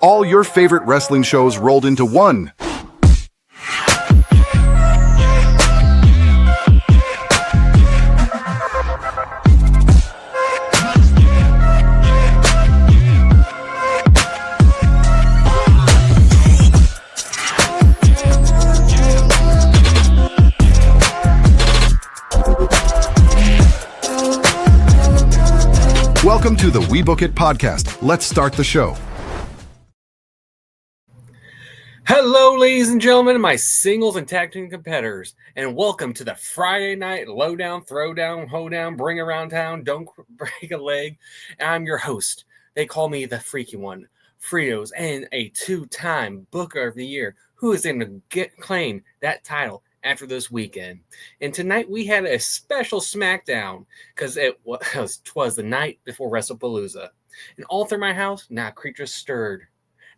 All your favorite wrestling shows rolled into one. Welcome to the We Book It podcast. Let's start the show. Hello, ladies and gentlemen, my singles and tag team competitors, and welcome to the Friday night lowdown, throwdown, hoedown, bring around town, don't break a leg. I'm your host. They call me the freaky one, Fritos, and a two-time Booker of the Year who is going to claim that title after this weekend. And tonight we had a special Smackdown because it was the night before Wrestlepalooza. And all through my house, not a creature stirred,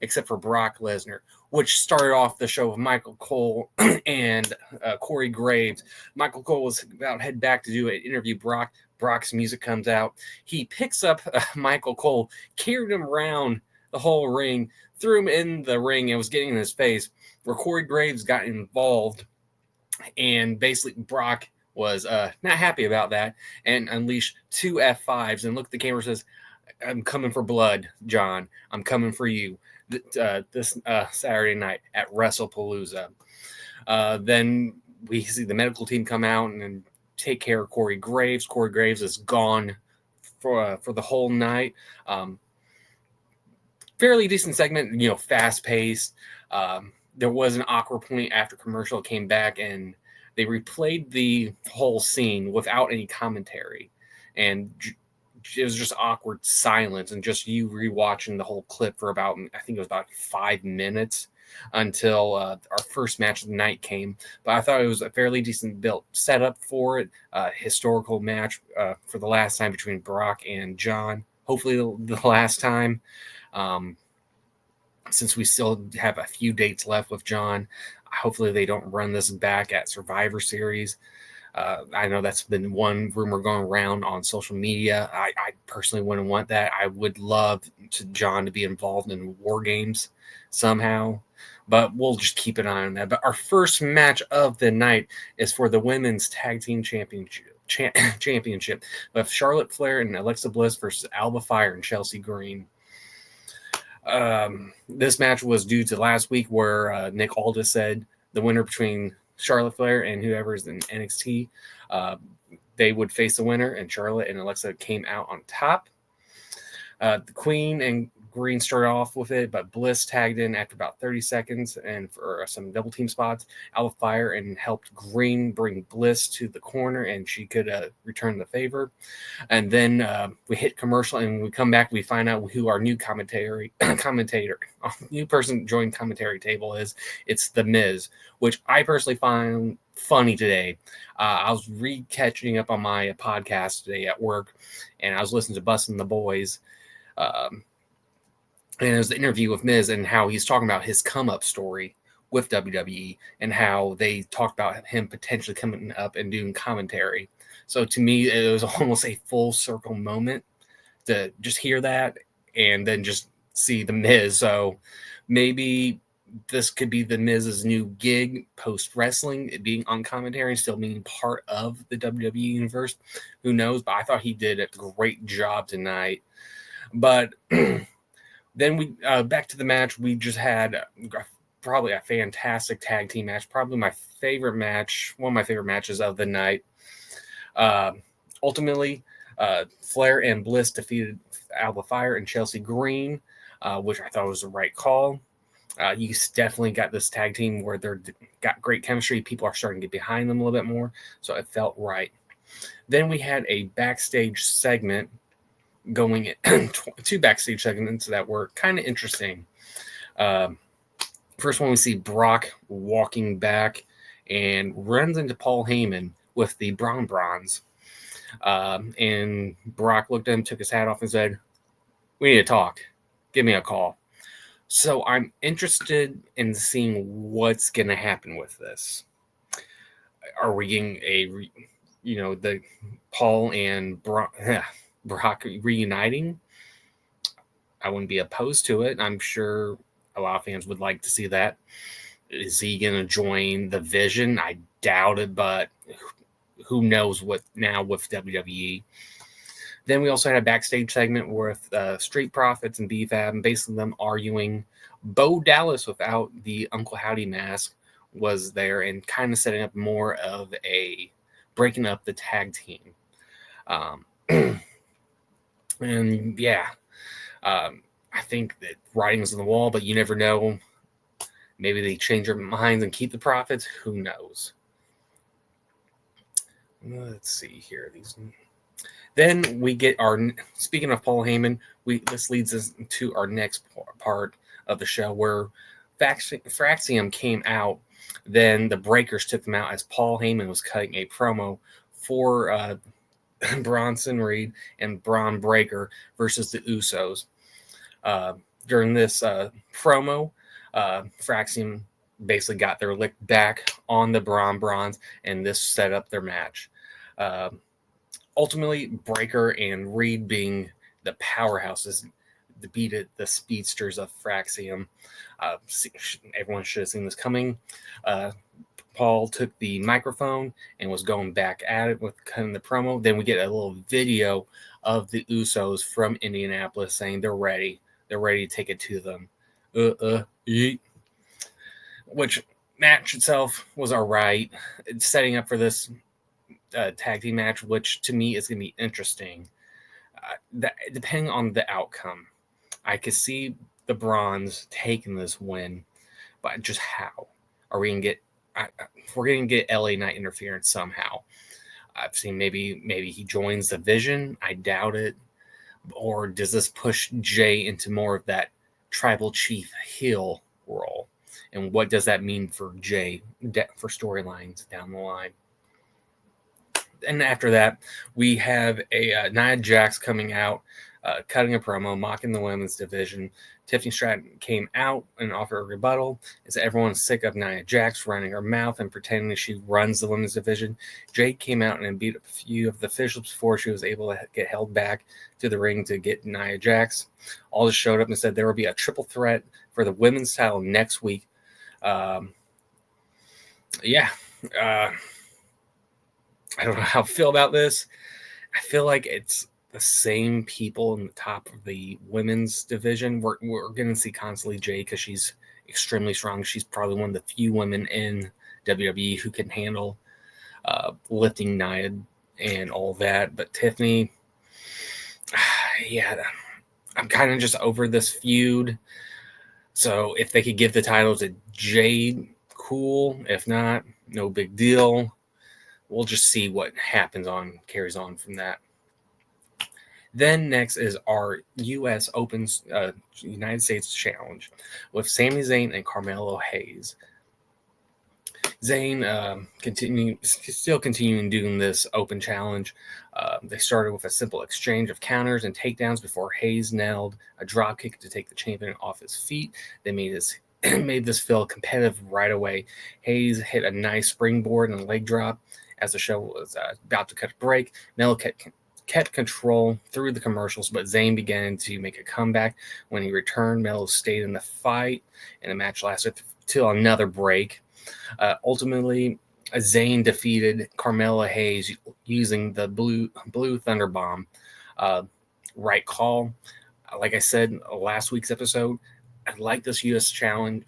except for Brock Lesnar, which started off the show with Michael Cole and Corey Graves. Michael Cole was about to head back to do an interview. Brock's music comes out. He picks up Michael Cole, carried him around the whole ring, threw him in the ring, and was getting in his face, where Corey Graves got involved. And basically, Brock was not happy about that and unleashed two F5s and looked at the camera and says, "I'm coming for blood, John. I'm coming for you this Saturday night at Wrestlepalooza." Then we see the medical team come out and take care of Corey Graves. Corey Graves is gone for the whole night. Fairly decent segment, fast-paced. There was an awkward point after commercial came back, and they replayed the whole scene without any commentary. And it was just awkward silence and just you rewatching the whole clip for about, I think it was about 5 minutes until our first match of the night came. But I thought it was a fairly decent built setup for it. Historical match for the last time between Brock and John. Hopefully the last time. Since we still have a few dates left with John, hopefully they don't run this back at Survivor Series. I know that's been one rumor going around on social media. I personally wouldn't want that. I would love John to be involved in War Games somehow, but we'll just keep an eye on that. But our first match of the night is for the Women's Tag Team Championship with Charlotte Flair and Alexa Bliss versus Alba Fire and Chelsea Green. This match was due to last week where Nick Aldis said the winner between Charlotte Flair and whoever is in NXT, they would face the winner, and Charlotte and Alexa came out on top. The Queen and Green started off with it, but Bliss tagged in after about 30 seconds and for some double team spots. Alba Fire and helped Green bring Bliss to the corner, and she could return the favor. And then we hit commercial, and when we come back, we find out who our new new person joined commentary table is. It's The Miz, which I personally find funny today. I was catching up on my podcast today at work, and I was listening to Bustin' the Boys. And it was the interview with Miz and how he's talking about his come-up story with WWE and how they talked about him potentially coming up and doing commentary. So to me, it was almost a full circle moment to just hear that and then just see the Miz. So maybe this could be the Miz's new gig post-wrestling, being on commentary and still being part of the WWE universe. Who knows? But I thought he did a great job tonight. But then we back to the match. We just had probably a fantastic tag team match. Probably my favorite match, one of my favorite matches of the night. Ultimately, Flair and Bliss defeated Alba Fire and Chelsea Green, which I thought was the right call. You definitely got this tag team where they're got great chemistry. People are starting to get behind them a little bit more, so it felt right. Then we had a backstage segment going two backstage segments that were kind of interesting. First one, we see Brock walking back and runs into Paul Heyman with the Bronze. And Brock looked at him, took his hat off, and said, "We need to talk. Give me a call." So I'm interested in seeing what's going to happen with this. Are we getting the Paul and Brock reuniting? I wouldn't be opposed to it. I'm sure a lot of fans would like to see that. Is he going to join the Vision? I doubt it, but who knows what now with WWE. Then we also had a backstage segment with Street Profits and BFAB, and basically them arguing. Bo Dallas without the Uncle Howdy mask was there and kind of setting up more of a breaking up the tag team. And yeah, I think that writing's on the wall, but you never know. Maybe they change their minds and keep the Profits. Who knows? Let's see here. Then we get speaking of Paul Heyman, this leads us to our next part of the show where Fraxium came out. Then the Breakers took them out as Paul Heyman was cutting a promo for Bronson Reed and Braun Breaker versus the Usos. During this promo, Fraxium basically got their lick back on the Bronze, and this set up their match. Ultimately, Breaker and Reed being the powerhouses defeated the speedsters of Fraxium. Everyone should have seen this coming. Paul took the microphone and was going back at it with cutting the promo. Then we get a little video of the Usos from Indianapolis saying they're ready. They're ready to take it to them. Which match itself was all right. It's setting up for this tag team match, which to me is going to be interesting. Depending on the outcome, I could see the Bronze taking this win, but just how are we going to get? We're going to get LA Knight interference somehow. I've seen maybe he joins the Vision. I doubt it. Or does this push Jay into more of that tribal chief heel role? And what does that mean for Jay for storylines down the line? And after that, we have a Nia Jax coming out, cutting a promo, mocking the women's division. Tiffany Stratton came out and offered a rebuttal. As everyone's sick of Nia Jax running her mouth and pretending that she runs the women's division. Jade came out and beat up a few of the officials before she was able to get held back to the ring to get Nia Jax. All just showed up and said there will be a triple threat for the women's title next week. I don't know how I feel about this. I feel like it's the same people in the top of the women's division. We're going to see constantly Jay because she's extremely strong. She's probably one of the few women in WWE who can handle lifting Nia and all that. But Tiffany, I'm kind of just over this feud. So if they could give the title to Jade, cool. If not, no big deal. We'll just see what carries on from that. Then next is our U.S. Open United States Challenge with Sami Zayn and Carmelo Hayes. Zayn still continuing doing this Open Challenge. They started with a simple exchange of counters and takedowns before Hayes nailed a dropkick to take the champion off his feet. They made this feel competitive right away. Hayes hit a nice springboard and a leg drop. As the show was about to cut a break, Melo kept control through the commercials, but Zayn began to make a comeback. When he returned, Melo stayed in the fight, and the match lasted till another break. Ultimately, Zayn defeated Carmelo Hayes using the blue Thunder Bomb. Right call. Like I said last week's episode, I like this U.S.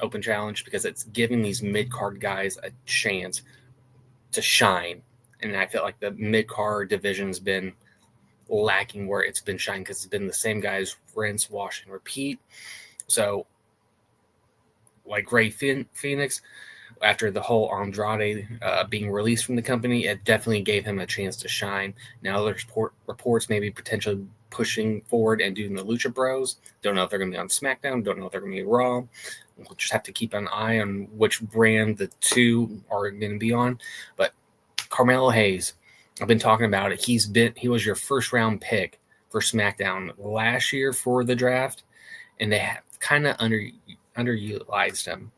Open Challenge because it's giving these mid-card guys a chance to shine. And I feel like the mid-card division's been lacking where it's been shining because it's been the same guys, rinse, wash, and repeat. So, like Rey Phoenix, after the whole Andrade being released from the company, it definitely gave him a chance to shine. Now there's reports maybe potentially pushing forward and doing the Lucha Bros. Don't know if they're going to be on SmackDown. Don't know if they're going to be Raw. We'll just have to keep an eye on which brand the two are going to be on. But Carmelo Hayes, I've been talking about it. He was your first round pick for SmackDown last year for the draft, and they have kind of underutilized him.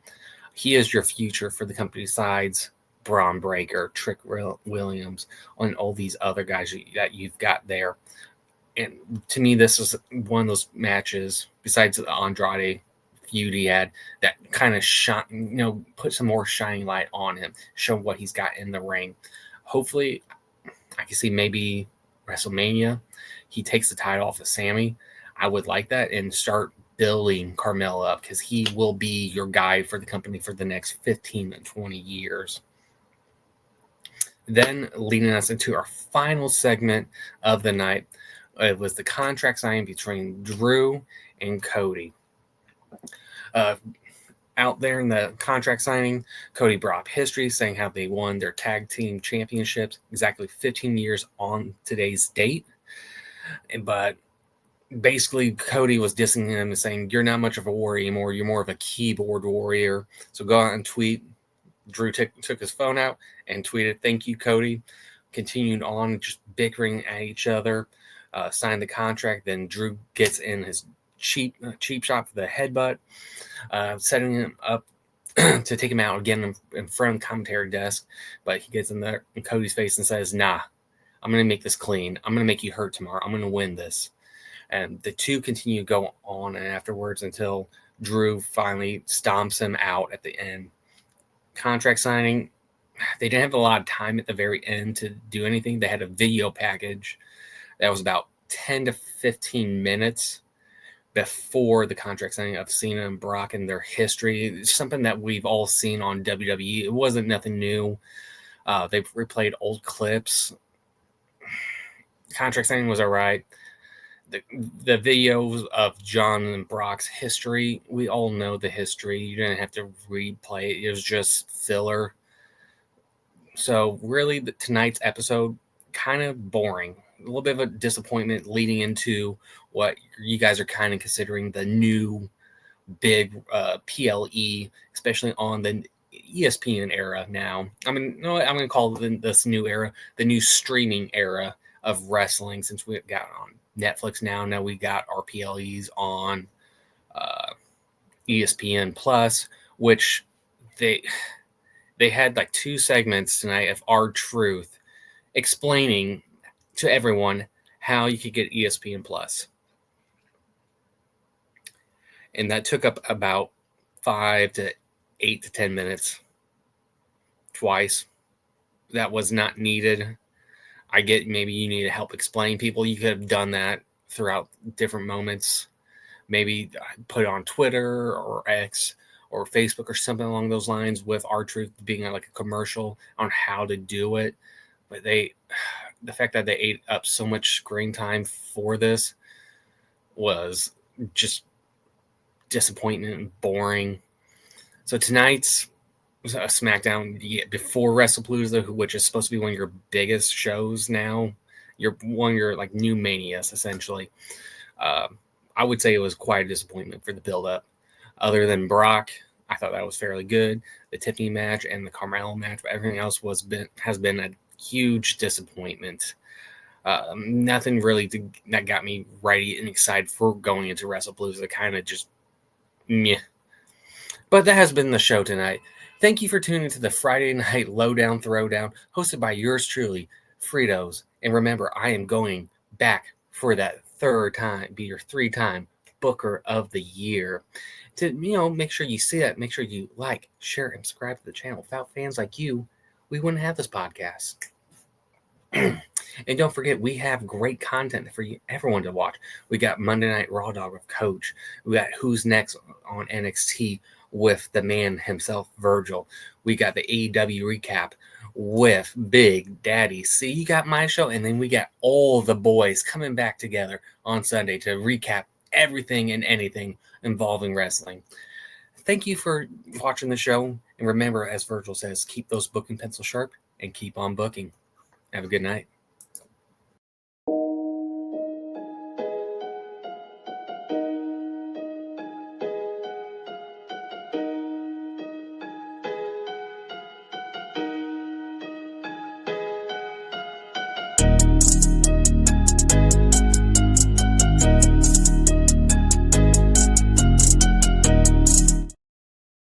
He is your future for the company besides Braun Breaker, Trick Williams, and all these other guys that you've got there. And to me, this was one of those matches, besides the Andrade feud he had, that kind of shine, put some more shining light on him, show what he's got in the ring. Hopefully, I can see maybe WrestleMania, he takes the title off of Sammy. I would like that, and start building Carmelo up, because he will be your guy for the company for the next 15 to 20 years. Then, leading us into our final segment of the night, it was the contract signing between Drew and Cody. Out there in the contract signing, Cody brought up history, saying how they won their tag team championships exactly 15 years on today's date. But basically, Cody was dissing him and saying, "You're not much of a warrior anymore. You're more of a keyboard warrior. So go out and tweet." Drew took his phone out and tweeted, "Thank you, Cody." Continued on just bickering at each other. Signed the contract. Then Drew gets in his cheap shot for the headbutt, setting him up to take him out again in front of the commentary desk. But he gets in there in Cody's face and says, "Nah, I'm going to make this clean. I'm going to make you hurt tomorrow. I'm going to win this." And the two continue to go on and afterwards until Drew finally stomps him out at the end. Contract signing, they didn't have a lot of time at the very end to do anything. They had a video package that was about 10 to 15 minutes before the contract signing of Cena and Brock and their history. It's something that we've all seen on WWE. It wasn't nothing new. They've replayed old clips. Contract signing was all right. The videos of John and Brock's history, we all know the history. You didn't have to replay it. It was just filler. So really, tonight's episode, kind of boring. A little bit of a disappointment leading into what you guys are kind of considering the new big PLE, especially on the ESPN era now. I mean, you know what? I'm going to call this new era the new streaming era of wrestling, since we got on Netflix now. Now we got our PLEs on ESPN Plus, which they had like 2 segments tonight of R-Truth explaining to everyone how you could get ESPN Plus. And that took up about 5 to 8 to 10 minutes twice. That was not needed. I get maybe you need to help explain people. You could have done that throughout different moments. Maybe put it on Twitter or X or Facebook or something along those lines, with R-Truth being like a commercial on how to do it. But the fact that they ate up so much screen time for this was just disappointing and boring. So tonight's SmackDown before Wrestlepalooza, which is supposed to be one of your biggest shows now, one of your like new manias essentially. I would say it was quite a disappointment for the build-up. Other than Brock, I thought that was fairly good. The Tiffany match and the Carmelo match, but everything else has been a huge disappointment. Nothing really that got me ready and excited for going into Wrestlepalooza. Kind of just meh. But that has been the show tonight. Thank you for tuning to the Friday Night Lowdown Throwdown, hosted by yours truly, Fritos. And remember, I am going back for that 3rd time, be your 3-time Booker of the Year. To make sure you see that, make sure you like, share, and subscribe to the channel. Without fans like you, we wouldn't have this podcast. And don't forget, we have great content for everyone to watch. We got Monday Night Raw Dog with Coach. We got Who's Next on NXT with the man himself, Virgil. We got the AEW recap with Big Daddy. See, you got my show, and then we got all the boys coming back together on Sunday to recap everything and anything involving wrestling. Thank you for watching the show, and remember, as Virgil says, keep those booking pencils sharp and keep on booking. Have a good night.